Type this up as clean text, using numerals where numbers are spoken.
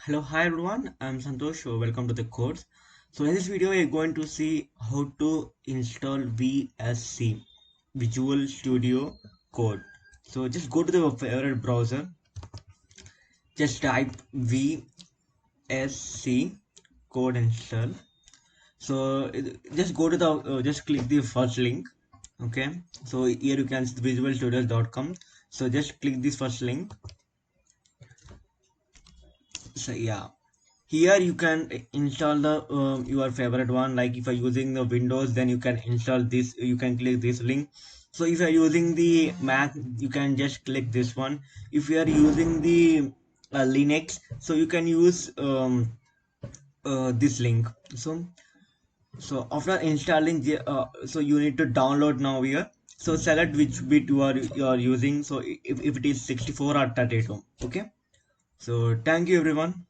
Hello, hi everyone. I'm Santosh. Welcome to the course. So in this video, we're going to see how to install VSC, Visual Studio Code. So just go to the favorite browser. Just type VSC code install. So just go to the just click the first link. Okay. So here you can see visualstudios.com. So just click this first link. So yeah, here you can install the your favorite one. Like if you're using the Windows, then you can install this, you can click this link. So if you're using the Mac, you can just click this one. If you are using the Linux, so you can use this link. So after installing so you need to download now here. So select which bit you are using. So if it is 64 or 32. Okay. So thank you everyone.